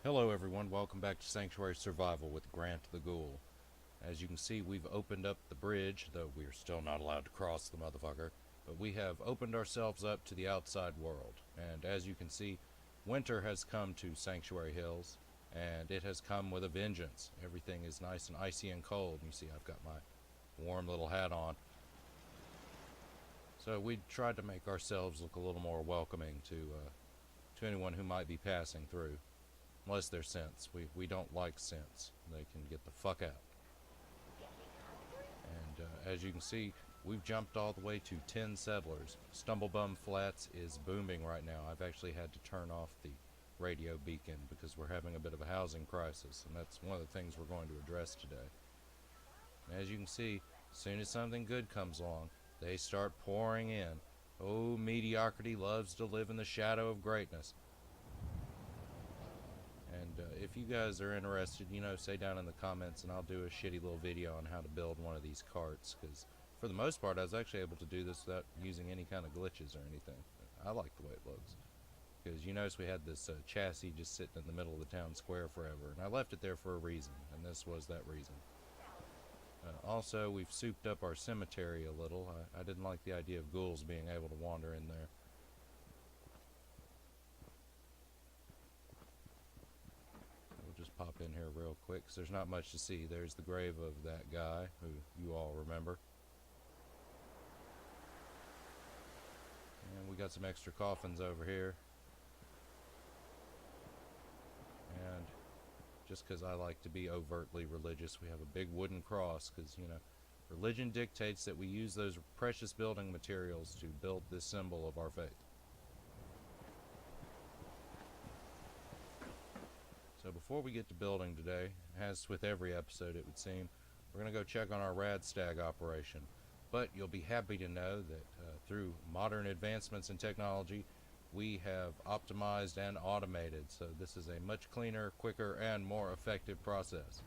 Hello everyone, welcome back to Sanctuary Survival with Grant the Ghoul. As you can see, we've opened up the bridge, though we are still not allowed to cross the motherfucker. But we have opened ourselves up to the outside world. And as you can see, winter has come to Sanctuary Hills, and it has come with a vengeance. Everything is nice and icy and cold. You see, I've got my warm little hat on. So we tried to make ourselves look a little more welcoming to anyone who might be passing through. Unless they're synths. We don't like synths. They can get the fuck out. And as you can see, we've jumped all the way to 10 settlers. Stumblebum Flats is booming right now. I've actually had to turn off the radio beacon because we're having a bit of a housing crisis. And that's one of the things we're going to address today. And as you can see, as soon as something good comes along, they start pouring in. Oh, mediocrity loves to live in the shadow of greatness. And if you guys are interested, say down in the comments and I'll do a shitty little video on how to build one of these carts, because for the most part I was actually able to do this without using any kind of glitches or anything. I like the way it looks, because you notice we had this chassis just sitting in the middle of the town square forever, and I left it there for a reason, and this was that reason. Also, we've souped up our cemetery a little. I didn't like the idea of ghouls being able to wander in there. Just pop in here real quick because there's not much to see. There's the grave of that guy who you all remember. And we got some extra coffins over here. And just because I like to be overtly religious, we have a big wooden cross because, religion dictates that we use those precious building materials to build this symbol of our faith. So before we get to building today, as with every episode it would seem, we're going to go check on our Radstag operation. But you'll be happy to know that through modern advancements in technology, we have optimized and automated. So this is a much cleaner, quicker, and more effective process.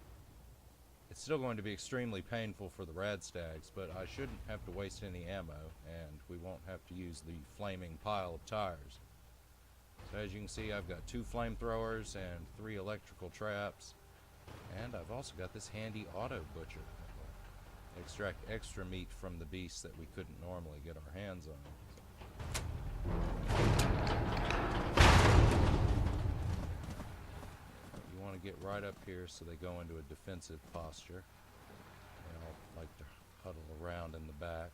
It's still going to be extremely painful for the Radstags, but I shouldn't have to waste any ammo, and we won't have to use the flaming pile of tires. So as you can see, I've got 2 flamethrowers and 3 electrical traps, and I've also got this handy auto butcher that will extract extra meat from the beasts that we couldn't normally get our hands on. You want to get right up here so they go into a defensive posture. They all like to huddle around in the back.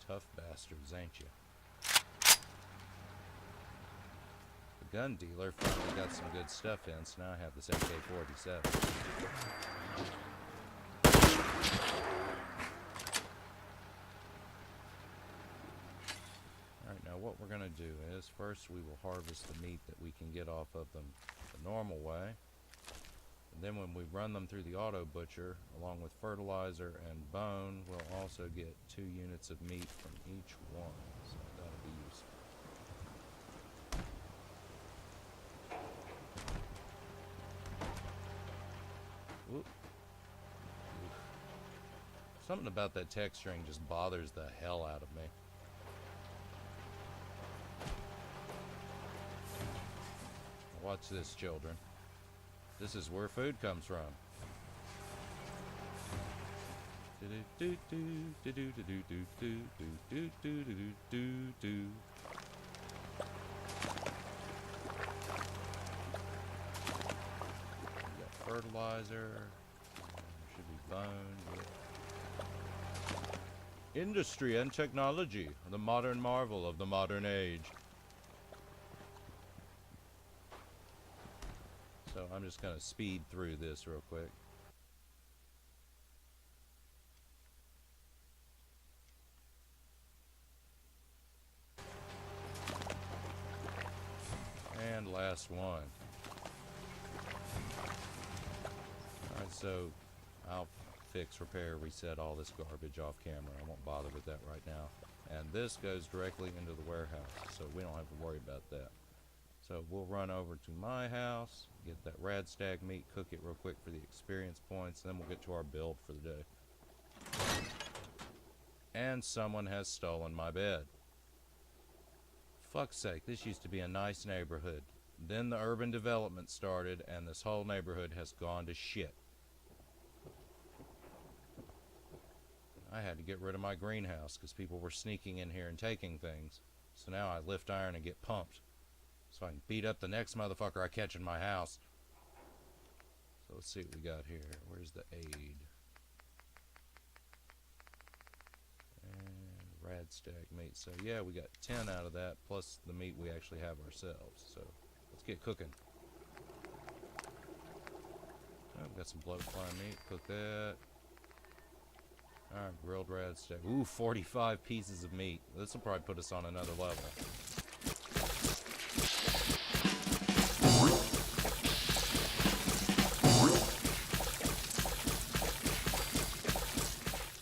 Tough bastards, ain't you? The gun dealer finally got some good stuff in, so now I have this AK-47. Alright, now what we're going to do is, first we will harvest the meat that we can get off of them the normal way. And then when we run them through the auto butcher, along with fertilizer and bone, we'll also get 2 units of meat from each one. So that'll be useful. Whoop. Something about that texturing just bothers the hell out of me. Watch this, children. This is where food comes from. We got fertilizer. Should be bone. Industry and technology, the modern marvel of the modern age. So I'm just going to speed through this real quick. And last one. Alright, so I'll fix, repair, reset all this garbage off camera. I won't bother with that right now. and this goes directly into the warehouse, so we don't have to worry about that. So we'll run over to my house, get that Radstag meat, cook it real quick for the experience points, then we'll get to our build for the day. And someone has stolen my bed. Fuck's sake, this used to be a nice neighborhood. Then the urban development started, and this whole neighborhood has gone to shit. I had to get rid of my greenhouse because people were sneaking in here and taking things. So now I lift iron and get pumped, so I can beat up the next motherfucker I catch in my house. So let's see what we got here. Where's the aid? And Radstag meat. So yeah, we got 10 out of that, plus the meat we actually have ourselves. So let's get cooking. Oh, we got some blowfly meat. Cook that. Alright, grilled Radstag. Ooh, 45 pieces of meat. This will probably put us on another level.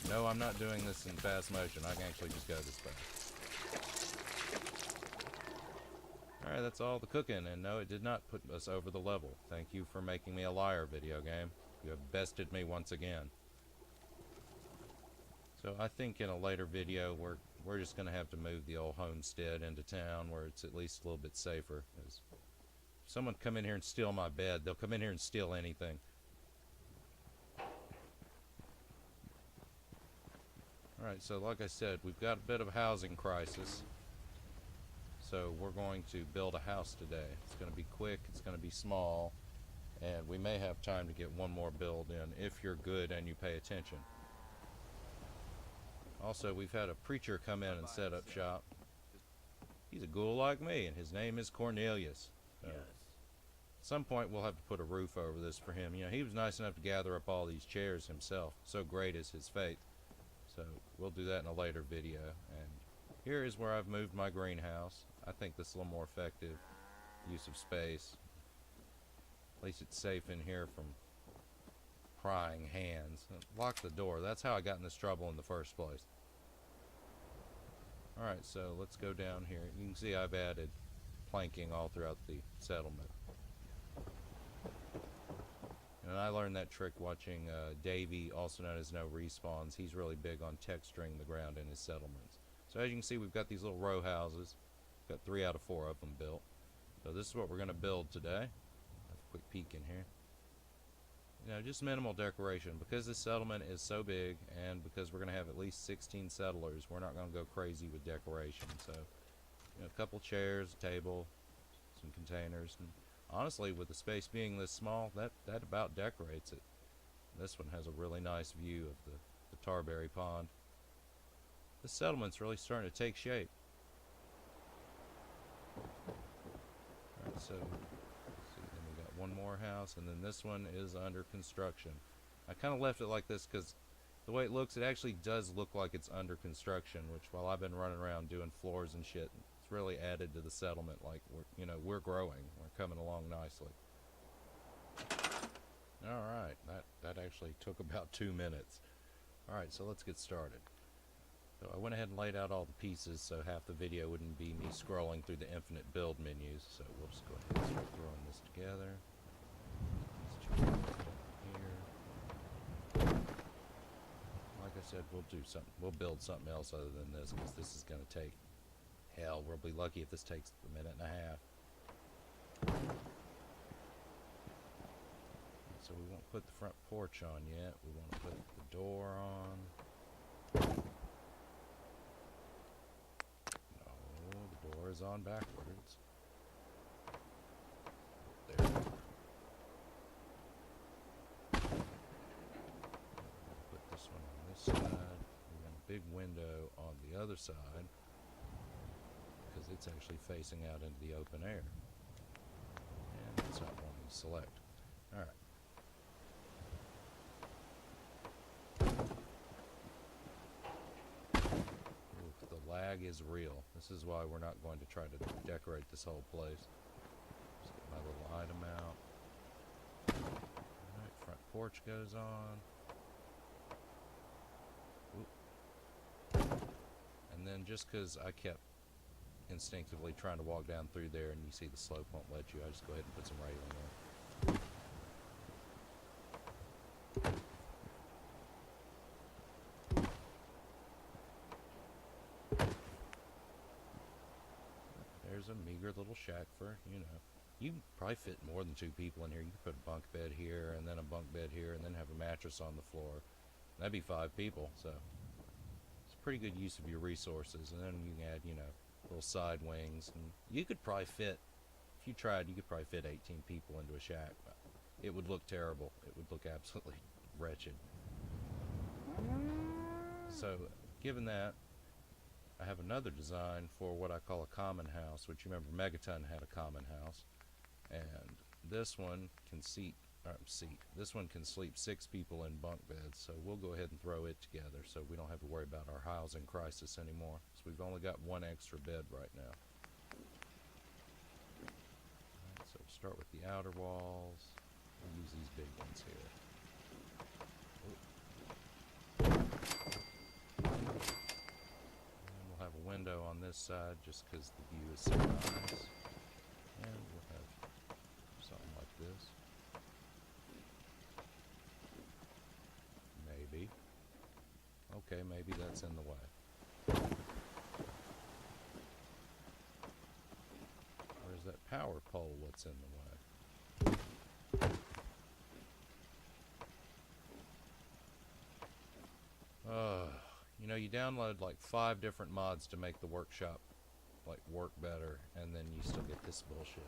No, I'm not doing this in fast motion. I can actually just go this fast. Alright, that's all the cooking, and no, it did not put us over the level. Thank you for making me a liar, video game. You have bested me once again. So I think in a later video we're just going to have to move the old homestead into town where it's at least a little bit safer. Because if someone come in here and steal my bed, they'll come in here and steal anything. Alright, so like I said, we've got a bit of a housing crisis. So we're going to build a house today. It's going to be quick, it's going to be small, and we may have time to get one more build in if you're good and you pay attention. Also, we've had a preacher come in and set up shop. He's a ghoul like me, and his name is Cornelius. So yes. At some point, we'll have to put a roof over this for him. You know, he was nice enough to gather up all these chairs himself. So great is his faith. So we'll do that in a later video. And here is where I've moved my greenhouse. I think this is a little more effective use of space. At least it's safe in here from prying hands. Lock the door. That's how I got in this trouble in the first place. Alright, so let's go down here. You can see I've added planking all throughout the settlement. And I learned that trick watching Davey, also known as No Respawns. He's really big on texturing the ground in his settlements. So as you can see, we've got these little row houses. Got 3 out of 4 of them built. So this is what we're going to build today. Have a quick peek in here. You know, just minimal decoration. Because this settlement is so big, and because we're going to have at least 16 settlers, we're not going to go crazy with decoration. So, you know, a couple chairs, a table, some containers, and honestly, with the space being this small, that about decorates it. This one has a really nice view of the Tarberry Pond. This settlement's really starting to take shape. Alright, so one more house, and then this one is under construction. I kind of left it like this because the way it looks, it actually does look like it's under construction, which while I've been running around doing floors and shit, it's really added to the settlement. Like, we're growing, we're coming along nicely. Alright, that actually took about 2 minutes. Alright, so let's get started. So I went ahead and laid out all the pieces so half the video wouldn't be me scrolling through the infinite build menus. So we'll just go ahead and start throwing this together. Here. Like I said, we'll do something. We'll build something else other than this because this is going to take hell. We'll be lucky if this takes a minute and a half. So we won't put the front porch on yet. We want to put the door on. Door is on backwards. There. Put this one on this side. We want a big window on the other side because it's actually facing out into the open air. And that's not one we select. Alright. Lag is real. This is why we're not going to try to decorate this whole place. Just get my little item out. Alright, front porch goes on. Oop. And then just because I kept instinctively trying to walk down through there, and you see the slope won't let you, I just go ahead and put some railing in. There's a meager little shack for, you know, you can probably fit more than 2 people in here. You could put a bunk bed here, and then a bunk bed here, and then have a mattress on the floor. That'd be 5 people, so it's a pretty good use of your resources. And then you can add, you know, little side wings, and you could probably fit, if you tried, you could probably fit 18 people into a shack. But it would look terrible. It would look absolutely wretched. So, given that, I have another design for what I call a common house, which you remember Megaton had a common house, and this one can this one can sleep 6 people in bunk beds. So we'll go ahead and throw it together, so we don't have to worry about our housing crisis anymore. So we've only got 1 extra bed right now. Alright, so we'll start with the outer walls. We'll use these big ones here. Have a window on this side just because the view is so nice, and we'll have something like this. Maybe. Okay, maybe that's in the way. Where's that power pole? What's in the way? You know, you download like 5 different mods to make the workshop like work better, and then you still get this bullshit.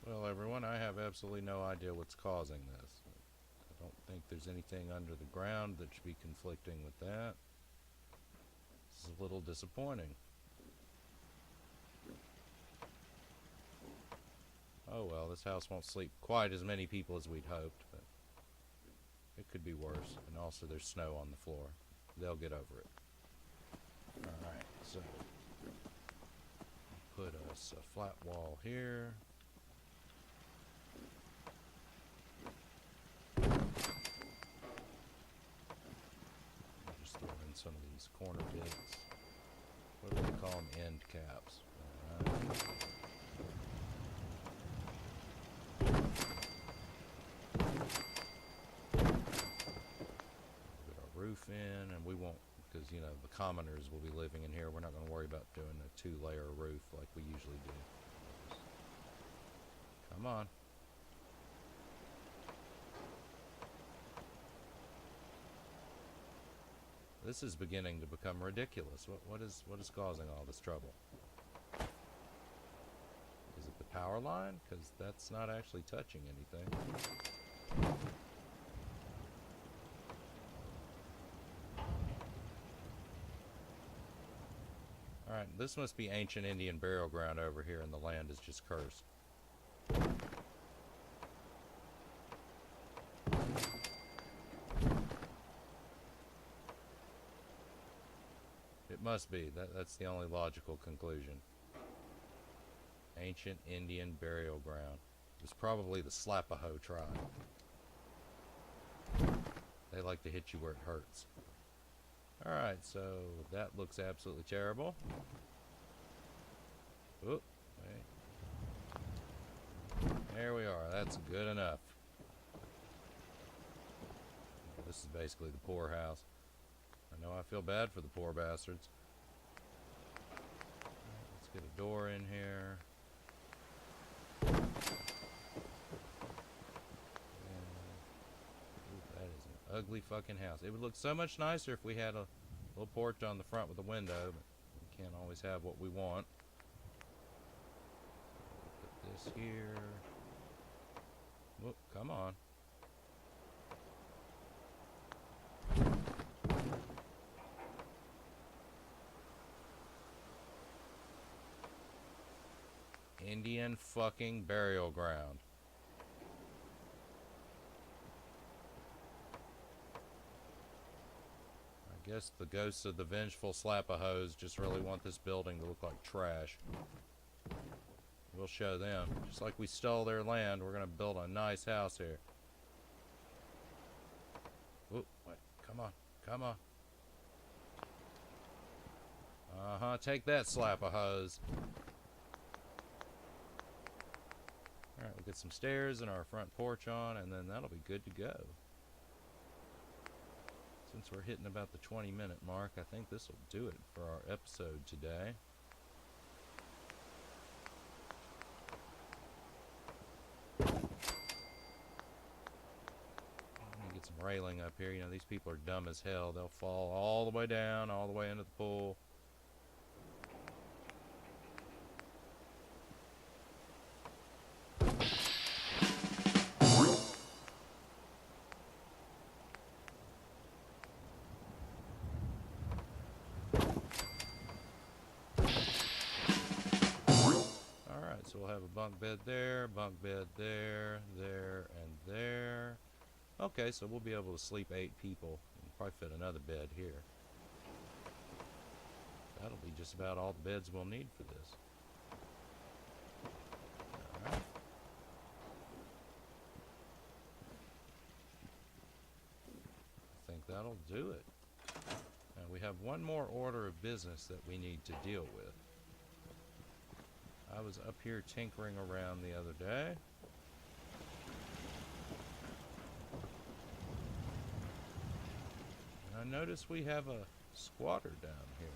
Well, everyone, I have absolutely no idea what's causing this. I don't think there's anything under the ground that should be conflicting with that. This is a little disappointing. Oh well, this house won't sleep quite as many people as we'd hoped, but it could be worse. And also there's snow on the floor. They'll get over it. Alright, so put us a flat wall here. Just throw in some of these corner bits. What do they call them? End caps. Alright. Roof in, and we won't, because you know the commoners will be living in here. We're not going to worry about doing a 2-layer roof like we usually do. Come on. This is beginning to become ridiculous. What is causing all this trouble? Is it the power line? Because that's not actually touching anything. Alright, this must be ancient Indian burial ground over here, and the land is just cursed. must be. That's the only logical conclusion. Ancient Indian burial ground. It was probably the Slapaho tribe. They like to hit you where it hurts. Alright, so that looks absolutely terrible. Oop, wait. There we are. That's good enough. This is basically the poorhouse. I know I feel bad for the poor bastards. Let's get a door in here. That is an ugly fucking house. It would look so much nicer if we had a little porch on the front with a window, but we can't always have what we want. Put this here. Whoop, come on. Indian fucking burial ground. I guess the ghosts of the vengeful Slapahos just really want this building to look like trash. We'll show them. Just like we stole their land, we're gonna build a nice house here. Oop, wait, come on, come on. Uh-huh, take that, Slapahos. Alright, we'll get some stairs and our front porch on, and then that'll be good to go. Since we're hitting about the 20-minute mark, I think this will do it for our episode today. Let me get some railing up here. You know, these people are dumb as hell. They'll fall all the way down, all the way into the pool. So we'll have a bunk bed there, bunk bed there, there, and there. Okay, so we'll be able to sleep 8 people. We'll probably fit another bed here. That'll be just about all the beds we'll need for this. Alright. I think that'll do it. Now we have one more order of business that we need to deal with. I was up here tinkering around the other day. And I noticed we have a squatter down here.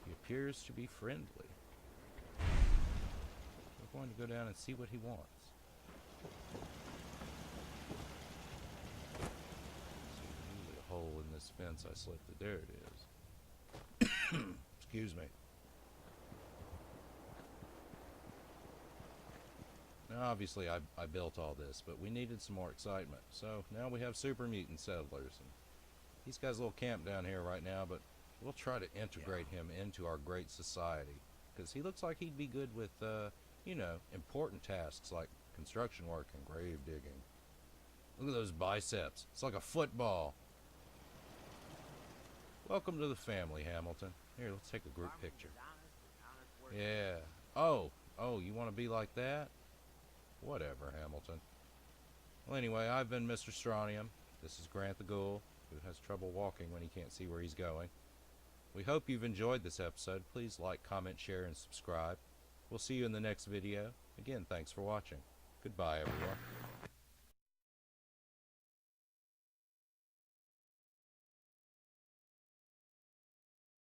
He appears to be friendly. We're going to go down and see what he wants. Hole in this fence I slipped it. There it is. Excuse me. Now obviously I built all this, but we needed some more excitement. So now we have super mutant settlers. And he's got his little camp down here right now, but we'll try to integrate him into our great society. Because he looks like he'd be good with, you know, important tasks like construction work and grave digging. Look at those biceps. It's like a football. Welcome to the family, Hamilton. Here, let's take a group picture. Yeah. Oh, you want to be like that? Whatever, Hamilton. Well, anyway, I've been Mr. Strontium. This is Grant the Ghoul, who has trouble walking when he can't see where he's going. We hope you've enjoyed this episode. Please like, comment, share, and subscribe. We'll see you in the next video. Again, thanks for watching. Goodbye, everyone.